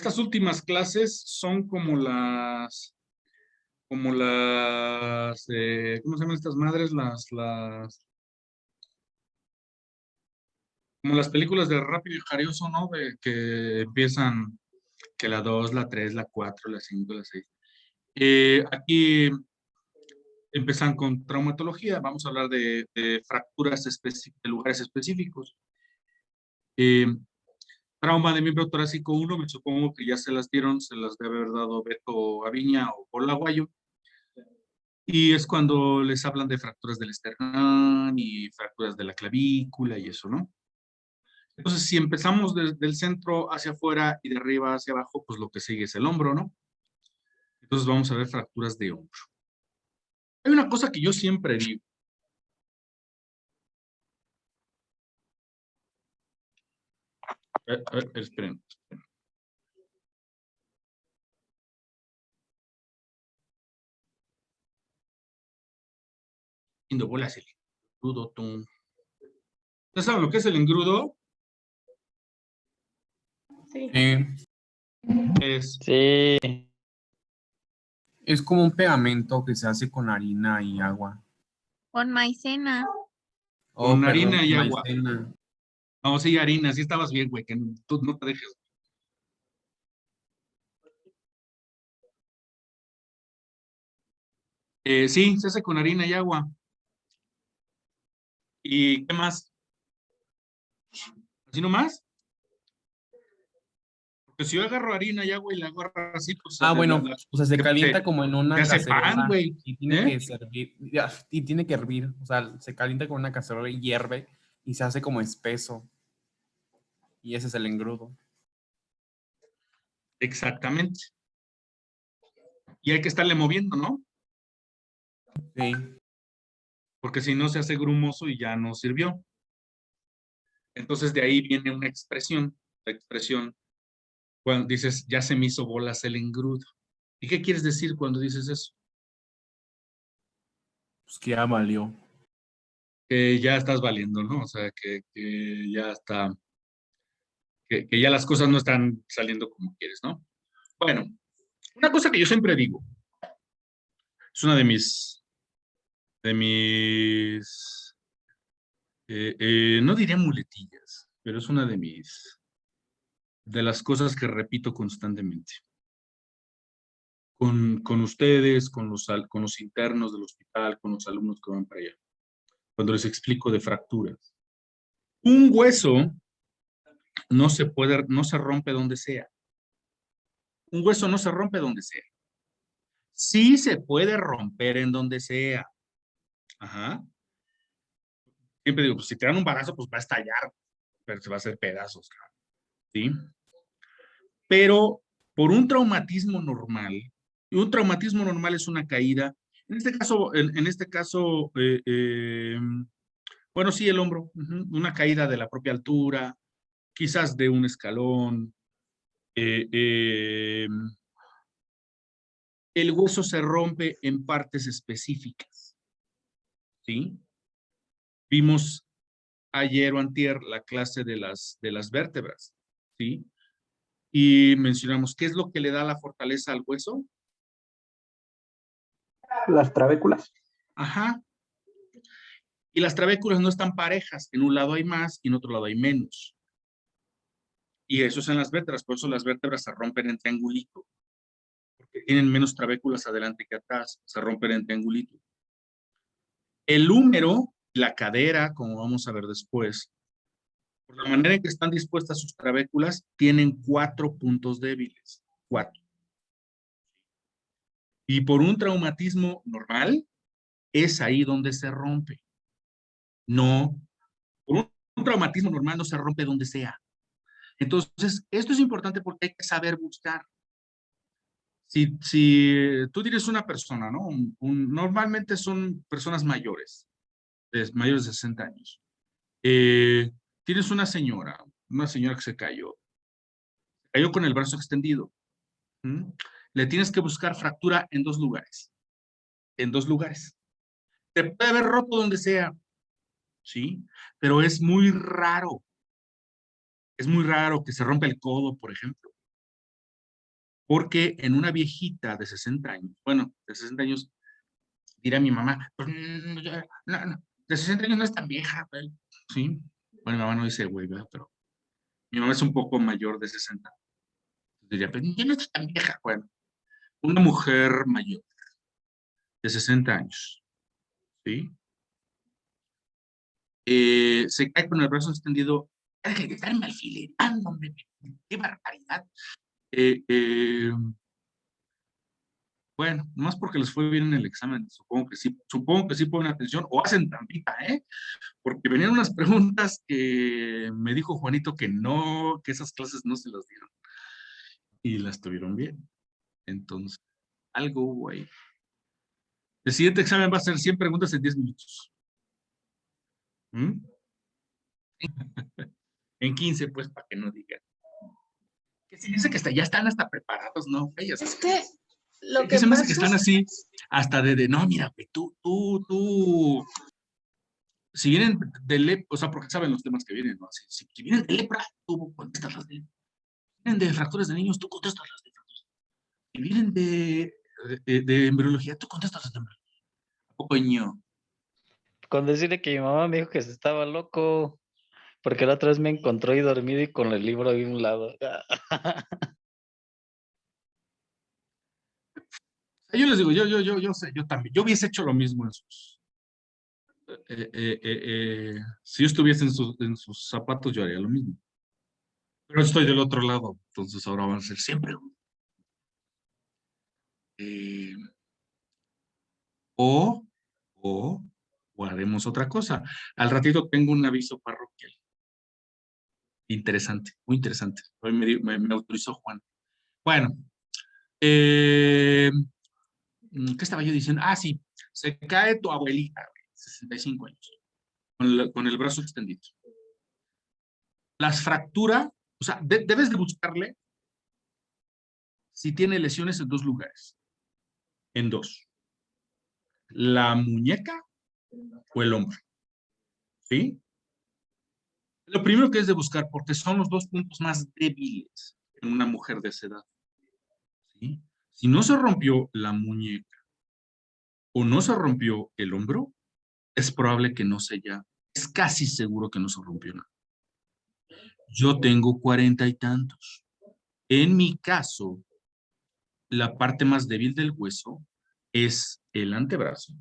Estas últimas clases son ¿cómo se llaman estas madres? Como las películas de Rápido y Furioso, ¿no? De que empiezan, que la 2, la 3, la 4, la 5, la 6. Aquí empiezan con traumatología. Vamos a hablar de fracturas de lugares específicos. Eh, Trauma de miembro torácico 1, me supongo que ya se las dieron, se las debe haber dado Beto Aviña o Paul Aguayo. Y es cuando les hablan de fracturas del esternón y fracturas de la clavícula y eso, ¿no? Entonces, si empezamos desde el centro hacia afuera y de arriba hacia abajo, pues lo que sigue es el hombro, ¿no? Entonces vamos a ver fracturas de hombro. Hay una cosa que yo siempre digo. Esperen. Haciendo bolas el engrudo, tú. ¿Ustedes saben lo que es el engrudo? Sí. Sí. Es como un pegamento que se hace con harina y agua. Con maicena. Con harina y agua. Maicena. Vamos, sí, harina, sí estabas bien, güey, que tú no te dejes. Sí, se hace con harina y agua. ¿Y qué más? ¿Así nomás? Porque si yo agarro harina y agua y la agarro así, pues... Bueno, o sea, se calienta como en una se hace pan, cacerola güey. y tiene que servir, y tiene que hervir. O sea, se calienta con una cacerola y hierve y se hace como espeso. Y ese es el engrudo. Exactamente. Y hay que estarle moviendo, ¿no? Sí. Porque si no se hace grumoso y ya no sirvió. Entonces de ahí viene una expresión, la expresión cuando dices, ya se me hizo bolas el engrudo. ¿Y qué quieres decir cuando dices eso? Pues que ya valió. Que ya estás valiendo, ¿no? O sea, que ya está, que ya las cosas no están saliendo como quieres, ¿no? Bueno, una cosa que yo siempre digo, es una de mis, no diría muletillas, pero es una de las cosas que repito constantemente. Con ustedes, con los internos del hospital, con los alumnos que van para allá, cuando les explico de fracturas. Un hueso no se rompe donde sea. Un hueso no se rompe donde sea. Sí se puede romper en donde sea. Ajá. Siempre digo, pues si te dan un balazo, pues va a estallar, pero se va a hacer pedazos, ¿sí? Pero por un traumatismo normal, y un traumatismo normal es una caída, en este caso, bueno, sí, el hombro, una caída de la propia altura, quizás de un escalón, eh, eh, el hueso se rompe en partes específicas, ¿sí? Vimos ayer o antier la clase de las vértebras, ¿sí? Y mencionamos, ¿qué es lo que le da la fortaleza al hueso? Las trabéculas. Ajá. Y las trabéculas no están parejas, en un lado hay más y en otro lado hay menos. Y eso es en las vértebras, por eso las vértebras se rompen en triangulito, porque tienen menos trabéculas adelante que atrás, se rompen en triangulito. El húmero, la cadera, como vamos a ver después, por la manera en que están dispuestas sus trabéculas, tienen 4 puntos débiles. 4. Y por un traumatismo normal, es ahí donde se rompe. No, por un traumatismo normal no se rompe donde sea. Entonces, esto es importante porque hay que saber buscar. Si tú tienes una persona, ¿no? Normalmente son personas mayores, mayores de 60 años. Tienes una señora que se cayó con el brazo extendido. ¿Mm? Le tienes que buscar fractura en 2 lugares. En 2 lugares. Te puede haber roto donde sea, ¿sí? Pero es muy raro. Es muy raro que se rompa el codo, por ejemplo. Porque en una viejita de 60 años, bueno, de 60 años, dirá mi mamá, pues, no, de 60 años no es tan vieja, güey. ¿Sí? Bueno, mi mamá no dice güey, ¿verdad? Pero mi mamá es un poco mayor de 60. Diría, pues ya no es tan vieja, bueno. Una mujer mayor de 60 años, ¿sí? Se cae con el brazo extendido, deje de estarme alfilerando, hombre, qué barbaridad. Eh, eh, bueno, nomás porque les fue bien en el examen, supongo que sí ponen atención o hacen trampita, ¿eh? Porque venían unas preguntas que me dijo Juanito que no, que esas clases no se las dieron y las tuvieron bien. Entonces, algo hubo ahí. El siguiente examen va a ser 100 preguntas en 10 minutos. ¿Mm? En 15, pues, para que no digan. Que se dice que ya están hasta preparados, ¿no? Ellas, Es que lo que que se me hace que pasa están así, hasta no, mira, güey, si vienen de lepra, o sea, porque saben los temas que vienen, ¿no? Si vienen de lepra, tú contestas las de lepra. Si vienen de fracturas de niños, tú contestas las de fracturas. Si vienen de embriología, tú contestas las de embriología. Coño. Con decirle que mi mamá me dijo que se estaba loco, porque la otra vez me encontró ahí dormido y con el libro ahí a un lado. Yo les digo, yo sé, yo también, yo hubiese hecho lo mismo en sus, si yo estuviese en sus zapatos, yo haría lo mismo. Pero estoy del otro lado, entonces ahora van a ser siempre. Eh, o, o haremos otra cosa. Al ratito tengo un aviso parroquial. Interesante, muy interesante. Hoy me autorizó Juan. Bueno, ¿qué estaba yo diciendo? Ah, sí, se cae tu abuelita, 65 años, con el brazo extendido. Las fracturas, o sea, debes de buscarle si tiene lesiones en dos lugares. En dos. La muñeca o el hombro. ¿Sí? Lo primero que es de buscar, porque son los dos puntos más débiles en una mujer de esa edad. ¿Sí? Si no se rompió la muñeca o no se rompió el hombro, es probable que no se haya, es casi seguro que no se rompió nada. Yo tengo 40 y tantos. En mi caso, la parte más débil del hueso es el antebrazo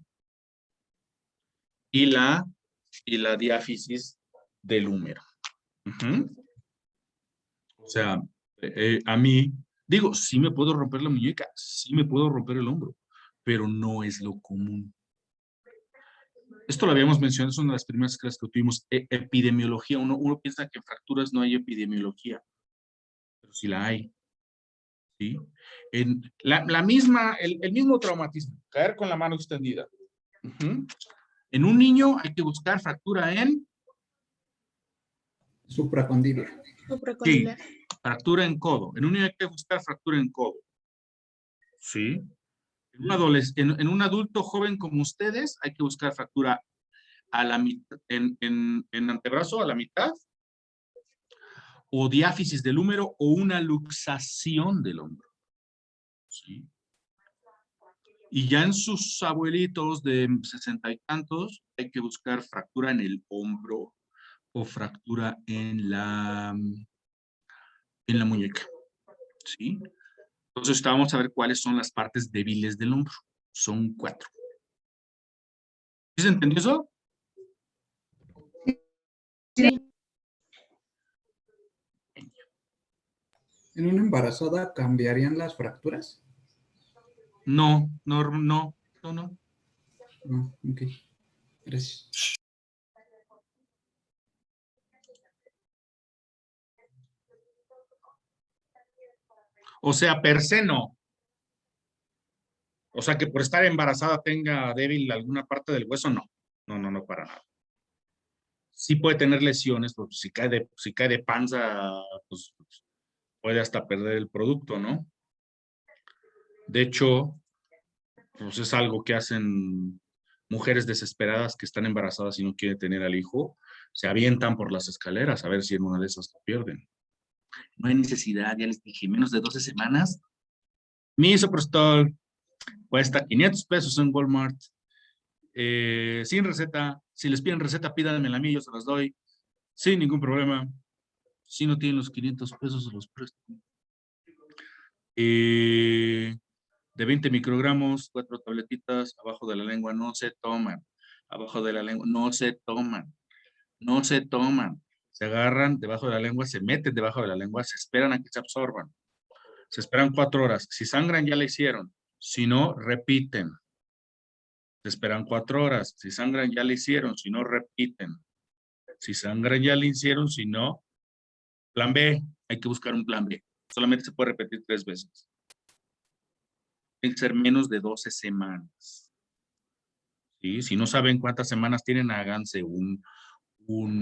y la diáfisis del húmero. O sea, a mí, digo, sí me puedo romper la muñeca, sí me puedo romper el hombro, pero no es lo común. Esto lo habíamos mencionado, es una de las primeras clases que tuvimos, epidemiología. Uno piensa que en fracturas no hay epidemiología, pero sí la hay. ¿Sí? En la misma, el mismo traumatismo, caer con la mano extendida. En un niño hay que buscar fractura en supracondilar. Sí, fractura en codo. En un niño hay que buscar fractura en codo. Sí. En un adulto joven como ustedes hay que buscar fractura a la mitad, en antebrazo a la mitad, o diáfisis del húmero o una luxación del hombro. ¿Sí? Y ya en sus abuelitos de 60 y tantos hay que buscar fractura en el hombro o fractura en la muñeca. ¿Sí? Entonces vamos a ver cuáles son las partes débiles del hombro. Son 4. ¿Sí se entendió eso? Sí. ¿En una embarazada cambiarían las fracturas? No. No, ok. Gracias. O sea, per se no. O sea, que por estar embarazada tenga débil alguna parte del hueso, no. No, para nada. Sí puede tener lesiones, pues si cae de panza, pues puede hasta perder el producto, ¿no? De hecho, pues es algo que hacen mujeres desesperadas que están embarazadas y no quieren tener al hijo, se avientan por las escaleras a ver si en una de esas lo pierden. No hay necesidad, ya les dije, menos de 12 semanas, Misoprostol cuesta 500 pesos en Walmart. Sin receta. Si les piden receta, pídanmela a mí, yo se las doy. Sin ningún problema. Si no tienen los 500 pesos, se los presto. De 20 microgramos, 4 tabletitas, abajo de la lengua no se toman. Abajo de la lengua no se toman. No se toman. Se agarran debajo de la lengua, se meten debajo de la lengua, se esperan a que se absorban. Se esperan 4 horas. Si sangran, ya la hicieron. Si no, repiten. Se esperan 4 horas. Si sangran, ya la hicieron. Si no, repiten. Si sangran, ya la hicieron. Si no, plan B. Hay que buscar un plan B. Solamente se puede repetir 3 veces. Tiene que ser menos de 12 semanas. ¿Sí? Si no saben cuántas semanas tienen, háganse una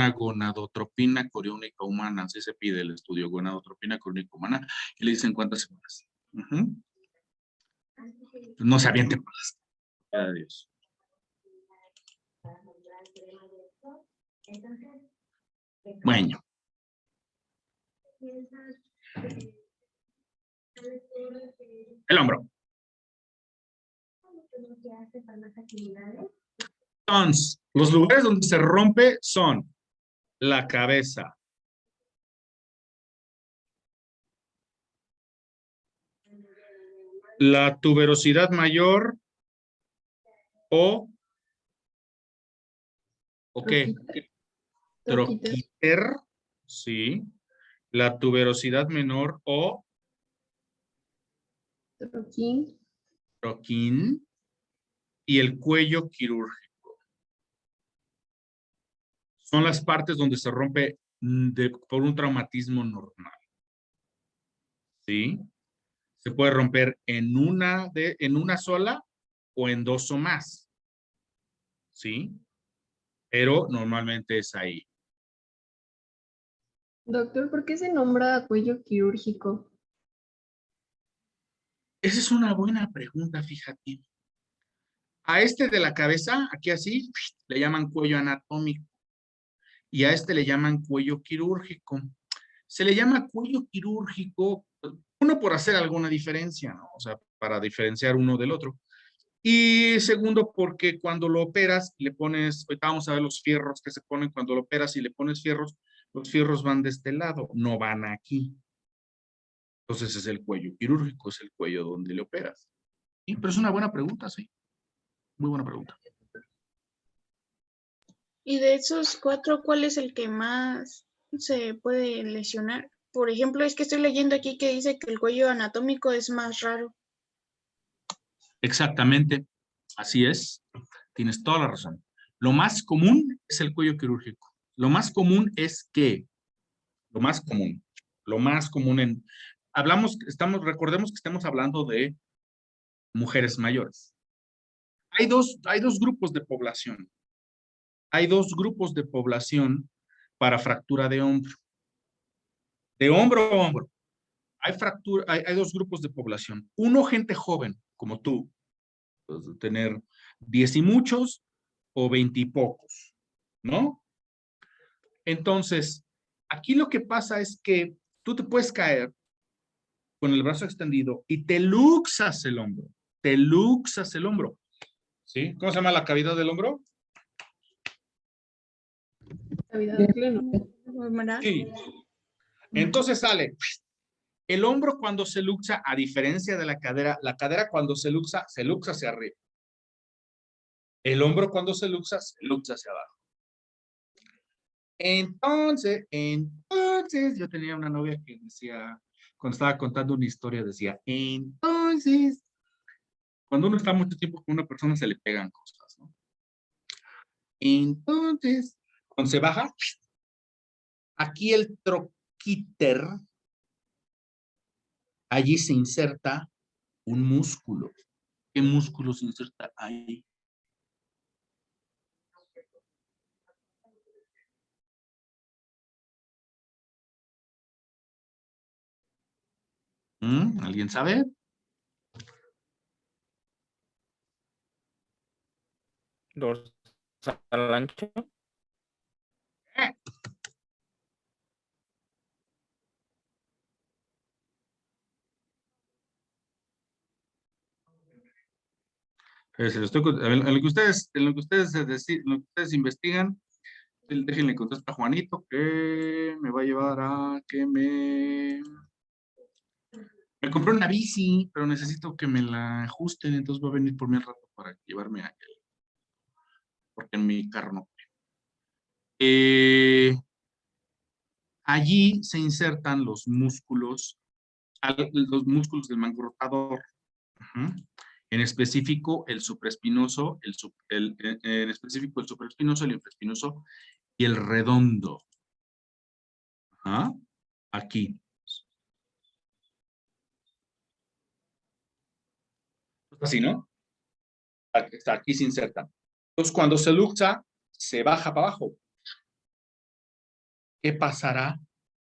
gonadotropina coriónica humana. Así se pide el estudio, gonadotropina coriónica humana. Y le dicen cuántas semanas. No se avienten más. Adiós. Bueno. El hombro. Entonces, los lugares donde se rompe son la cabeza, la tuberosidad mayor o qué? Troquíter, sí. La tuberosidad menor o troquín y el cuello quirúrgico. Son las partes donde se rompe por un traumatismo normal. ¿Sí? Se puede romper en una sola o en 2 o más. ¿Sí? Pero normalmente es ahí. Doctor, ¿por qué se nombra cuello quirúrgico? Esa es una buena pregunta, fíjate. A este de la cabeza, aquí así, le llaman cuello anatómico. Y a este le llaman cuello quirúrgico. Se le llama cuello quirúrgico, uno, por hacer alguna diferencia, ¿no? O sea, para diferenciar uno del otro. Y segundo, porque cuando lo operas, le pones, ahorita vamos a ver los fierros que se ponen cuando lo operas y le pones fierros, los fierros van de este lado, no van aquí. Entonces es el cuello quirúrgico, es el cuello donde le operas. Sí, pero es una buena pregunta, sí. Muy buena pregunta. Y de esos 4, ¿cuál es el que más se puede lesionar? Por ejemplo, es que estoy leyendo aquí que dice que el cuello anatómico es más raro. Exactamente, así es. Tienes toda la razón. Lo más común es el cuello quirúrgico. Lo más común es que, lo más común recordemos que estamos hablando de mujeres mayores. Hay dos grupos de población. Hay 2 grupos de población para fractura de hombro. De hombro a hombro. Hay 2 grupos de población. Uno, gente joven, como tú. Pues, tener 10 y muchos o 20 y pocos, ¿no? Entonces, aquí lo que pasa es que tú te puedes caer con el brazo extendido y te luxas el hombro. Te luxas el hombro. ¿Sí? ¿Cómo se llama la cavidad del hombro? Cavidad plena. ¿Verdad? Sí. Entonces sale. El hombro cuando se luxa, a diferencia de la cadera cuando se luxa hacia arriba. El hombro cuando se luxa hacia abajo. Entonces, yo tenía una novia que decía, cuando estaba contando una historia, decía, entonces, cuando uno está mucho tiempo con una persona se le pegan cosas, ¿no? Entonces, cuando se baja, aquí el troquíter, allí se inserta un músculo. ¿Qué músculo se inserta ahí? ¿Alguien sabe? Dorsal ancho. En lo que ustedes investigan, déjenle contestar a Juanito que me va a llevar a que me compré una bici, pero necesito que me la ajusten, entonces va a venir por mí al rato para llevarme a él, porque en mi carro no. Allí se insertan los músculos del mango rotador. En específico, el supraespinoso, en específico el supraespinoso, el infraespinoso y el redondo. Aquí. Así, ¿no? Aquí se insertan. Entonces, cuando se luxa, se baja para abajo. ¿Qué pasará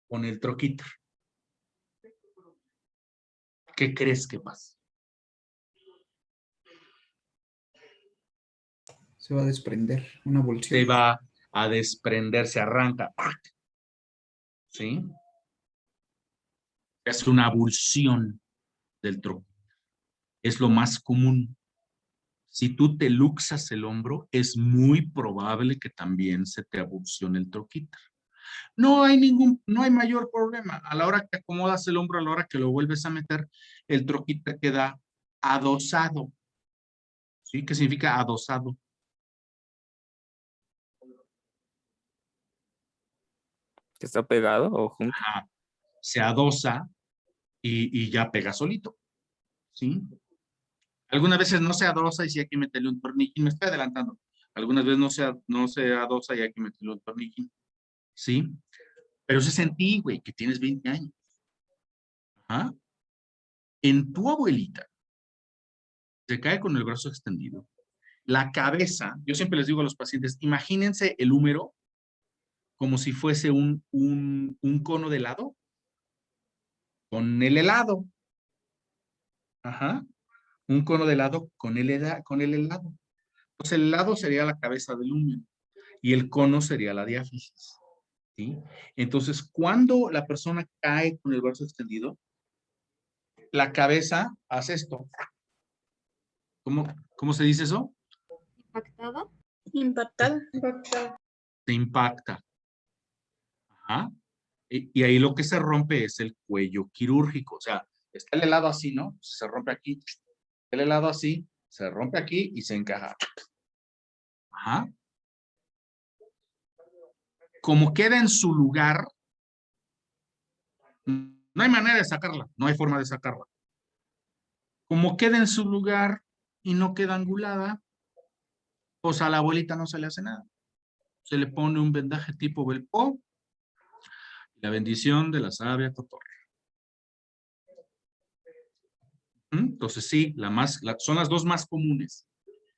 con el troquíter? ¿Qué crees que pasa? Se va a desprender una Se bolsión. va a desprender, se arranca. ¿Sí? Es una abulsión del troquíter. Es lo más común. Si tú te luxas el hombro, es muy probable que también se te abulsione el troquíter. No hay mayor problema. A la hora que acomodas el hombro, a la hora que lo vuelves a meter, el troquíter queda adosado. ¿Sí? ¿Qué significa adosado? ¿Que está pegado o junto? Se adosa y ya pega solito. ¿Sí? Algunas veces no se adosa y sí hay que meterle un torniquín. Me estoy adelantando. Algunas veces no se adosa y hay que meterle un torniquín. ¿Sí? Pero se sentí, güey, que tienes 20 años. Ajá. En tu abuelita se cae con el brazo extendido. La cabeza, yo siempre les digo a los pacientes, imagínense el húmero como si fuese un cono de helado con el helado. Ajá. Un cono de helado con el helado. Pues el helado sería la cabeza del húmero y el cono sería la diáfisis. ¿Sí? Entonces, cuando la persona cae con el brazo extendido, la cabeza hace esto. ¿Cómo se dice eso? ¿Impactada? Impactada. Se impacta. Ajá. Y ahí lo que se rompe es el cuello quirúrgico. O sea, está el helado así, ¿no? Se rompe aquí. El helado así, se rompe aquí y se encaja. Ajá. Como queda en su lugar, no hay manera de sacarla, no hay forma de sacarla. Como queda en su lugar y no queda angulada, pues a la abuelita no se le hace nada. Se le pone un vendaje tipo Belpó y la bendición de la sabia cotorra. Entonces sí, son las dos más comunes.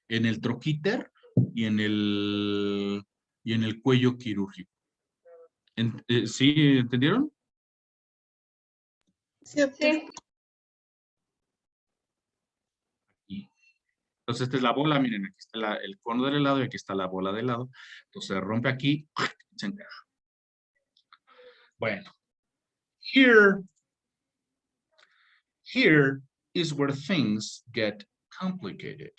En el troquíter y en el cuello quirúrgico. ¿Sí entendieron? Sí, doctor. Entonces esta es la bola, miren, aquí está el cono del helado y aquí está la bola de helado. Entonces se rompe aquí, se encaja. Bueno, here is where things get complicated.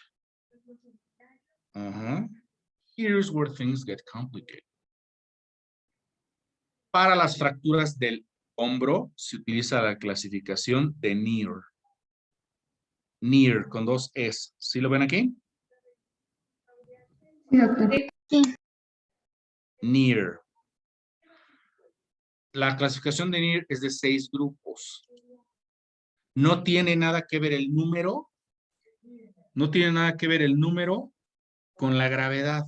Here's where things get complicated. Para las fracturas del hombro se utiliza la clasificación de Neer. Neer con 2 Es. ¿Sí lo ven aquí? Sí, doctor. Neer. La clasificación de Neer es de 6 grupos. No tiene nada que ver el número. No tiene nada que ver el número con la gravedad.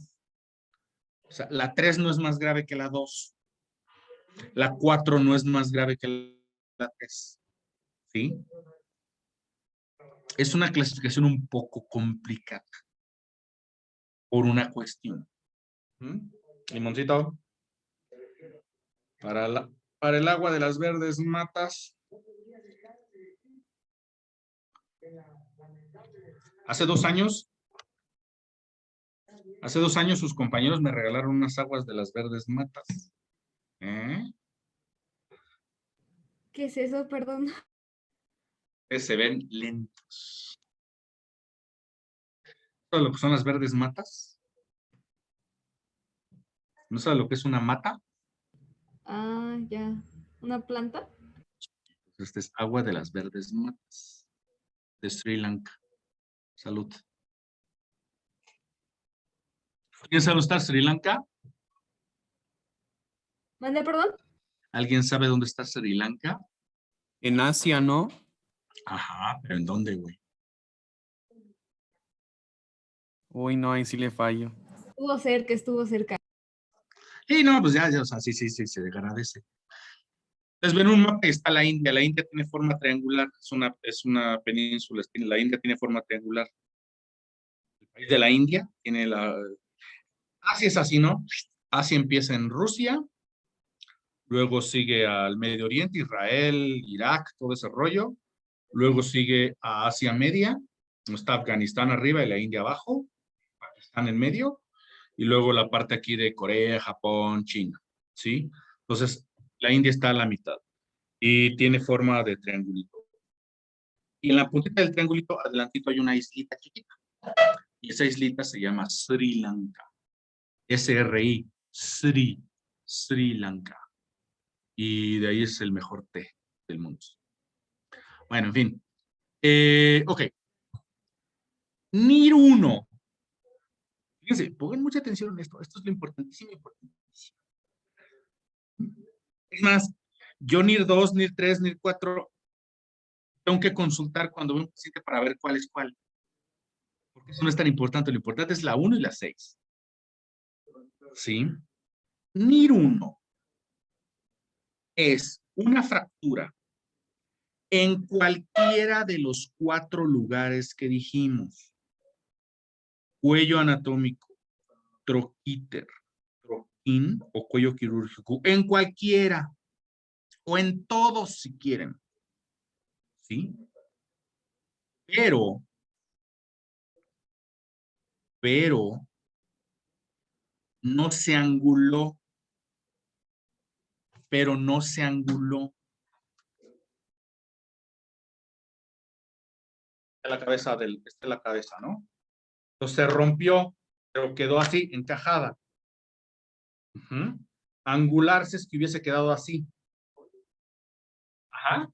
O sea, la 3 no es más grave que la 2. La 4 no es más grave que la 3. ¿Sí? Es una clasificación un poco complicada por una cuestión. Limoncito. Para el agua de las verdes matas. Hace 2 años sus compañeros me regalaron unas aguas de las verdes matas. ¿Qué es eso? Perdón. Se ven lentos. ¿Sabes lo que son las verdes matas? ¿No sabes lo que es una mata? Ah, ya. ¿Una planta? Este es agua de las verdes matas de Sri Lanka. Salud. ¿Quién sabe dónde está Sri Lanka? ¿Mande, perdón? ¿Alguien sabe dónde está Sri Lanka? En Asia, ¿no? Ajá, pero ¿en dónde, güey? Uy, no, ahí sí le fallo. Estuvo cerca. Sí, no, pues ya, o sea, sí, se agradece. Entonces ven un mapa y está la India. La India tiene forma triangular, es una península. La India tiene forma triangular. El país de la India tiene la... Asia es así, ¿no? Asia empieza en Rusia, luego sigue al Medio Oriente, Israel, Irak, todo ese rollo. Luego sigue a Asia Media, donde está Afganistán arriba y la India abajo, Pakistán en medio, y luego la parte aquí de Corea, Japón, China, ¿sí? Entonces, la India está a la mitad y tiene forma de triangulito. Y en la puntita del triangulito, adelantito hay una islita chiquita. Y esa islita se llama Sri Lanka. S-R-I, Sri Lanka. Y de ahí es el mejor té del mundo. Bueno, en fin. Ok. NIR 1. Fíjense, pongan mucha atención en esto. Esto es lo importantísimo, importantísimo. Es más, yo NIR 2, NIR 3, NIR 4, tengo que consultar cuando veo un paciente para ver cuál es cuál. Porque eso no es tan importante. Lo importante es la 1 y la 6. ¿Sí? NIR 1 es una fractura en cualquiera de los 4 lugares que dijimos. Cuello anatómico, troquíter, troquín o cuello quirúrgico. En cualquiera. O en todos si quieren. ¿Sí? Pero no se anguló. Pero no se anguló. Esta es la cabeza, ¿no? Entonces se rompió, pero quedó así, encajada. Angularse es que hubiese quedado así. Ajá.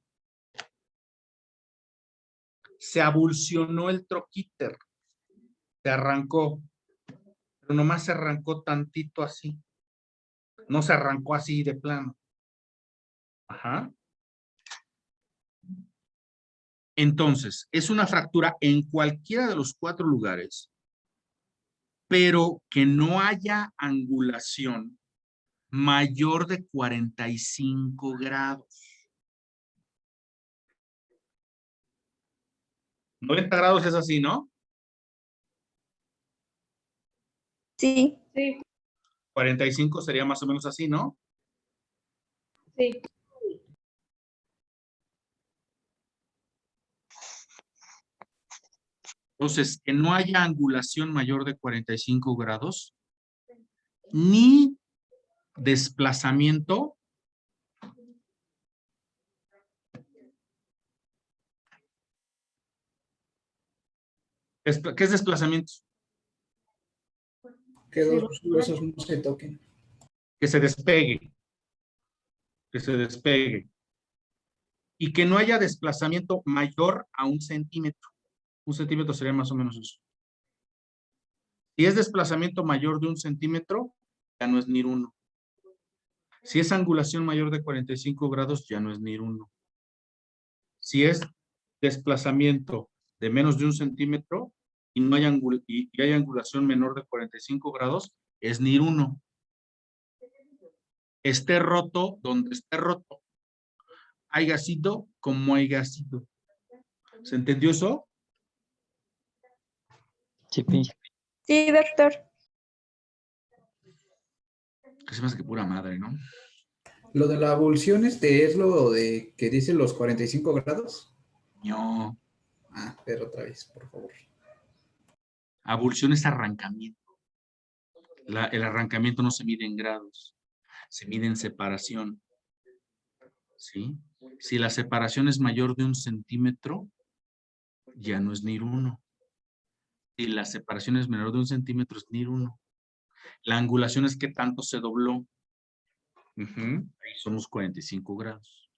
Se abulsionó el troquíter. Se arrancó. Pero nomás se arrancó tantito así. No se arrancó así de plano. Ajá. Entonces, es una fractura en cualquiera de los 4 lugares, pero que no haya angulación mayor de 45 grados. 90 grados es así, ¿no? Sí. 45 sería más o menos así, ¿no? Sí. Entonces, que no haya angulación mayor de 45 grados, ni desplazamiento ¿Qué es desplazamiento? Que dos huesos no se toquen. Que se despegue. Que se despegue. Y que no haya desplazamiento mayor a 1 centímetro. 1 centímetro sería más o menos eso. Si es desplazamiento mayor de 1 centímetro, ya no es NIR 1. Si es angulación mayor de 45 grados, ya no es NIR 1. Si es desplazamiento de menos de 1 centímetro y no hay, hay angulación menor de 45 grados, es NIR 1. Esté roto donde esté roto. Hay gasito como hay gasito. ¿Se entendió eso? Sí, pi. Sí, doctor. Que se me hace que pura madre, ¿no? Lo de la abulsión es lo de que dice los 45 grados. No. Ah, pero otra vez, por favor. Abulsión es arrancamiento. El arrancamiento no se mide en grados, se mide en separación. ¿Sí? Si la separación es mayor de 1 centímetro, ya no es NIR 1. Si la separación es menor de 1 centímetro, es NIR 1. La angulación es que tanto se dobló. Ahí somos 45 grados.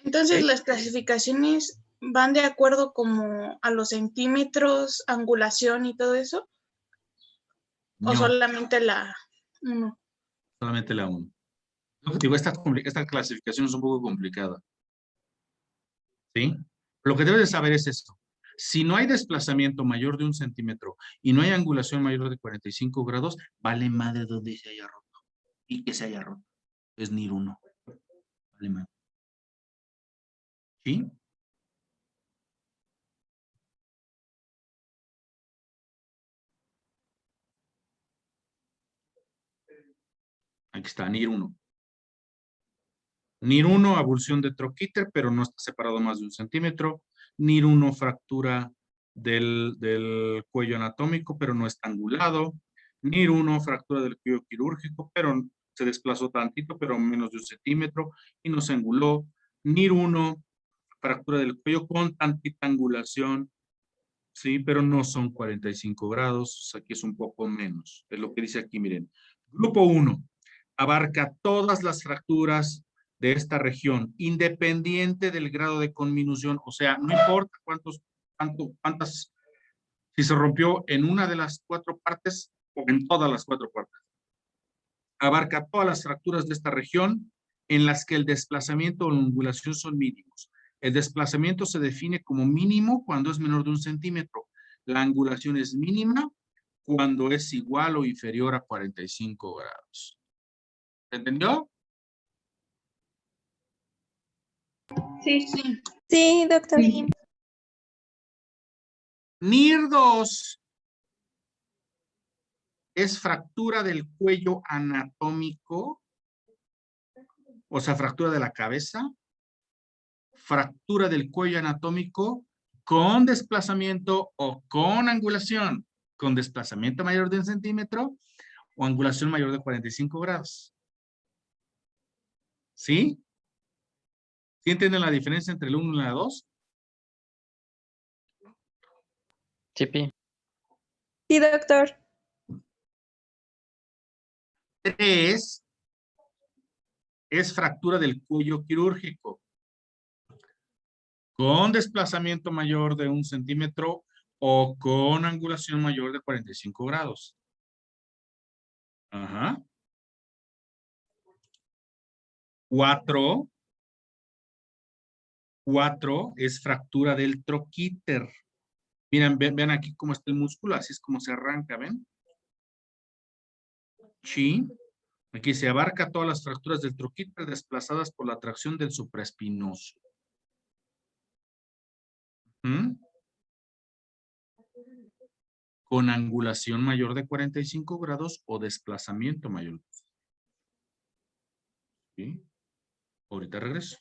Entonces, ¿Ok? las clasificaciones van de acuerdo como a los centímetros, angulación y todo eso, o No, solamente la 1. solamente la 1. Lo que digo, esta clasificación es un poco complicada. ¿Sí? Lo que debes de saber es esto. Si no hay desplazamiento mayor de 1 centímetro y no hay angulación mayor de 45 grados, vale madre donde se haya roto. Y que se haya roto. Es NIR 1. Vale madre. ¿Sí? Aquí está, NIR 1. NIR 1, abulsión de troquíter, pero no está separado más de 1 centímetro. NIR 1, fractura del cuello anatómico, pero no está angulado. NIR 1, fractura del cuello quirúrgico, pero se desplazó tantito, pero menos de 1 centímetro y no se anguló. NIR 1, fractura del cuello con tantita angulación, sí, pero no son 45 grados. Aquí es un poco menos. Es lo que dice aquí, miren. Grupo 1 abarca todas las fracturas de esta región, independiente del grado de conminución. O sea, no importa cuántas, si se rompió en una de las 4 partes o en todas las 4 partes. Abarca todas las fracturas de esta región en las que el desplazamiento o la angulación son mínimos. El desplazamiento se define como mínimo cuando es menor de 1 centímetro. La angulación es mínima cuando es igual o inferior a 45 grados. ¿Se entendió? Sí, sí. Sí, doctor. NIR 2 es fractura del cuello anatómico, o sea, fractura de la cabeza, fractura del cuello anatómico con desplazamiento o con angulación, con desplazamiento mayor de 1 centímetro o angulación mayor de 45 grados. ¿Sí? ¿Sí entienden la diferencia entre el 1 y la 2? Chipi. Sí, doctor. 3 es fractura del cuello quirúrgico con desplazamiento mayor de 1 centímetro o con angulación mayor de 45 grados. Ajá. 4 es fractura del troquíter. Miren, vean aquí cómo está el músculo, así es como se arranca, ¿ven? Sí. Aquí se abarca todas las fracturas del troquíter desplazadas por la tracción del supraespinoso. Con angulación mayor de 45 grados o desplazamiento mayor. ¿Sí? Ahorita regreso.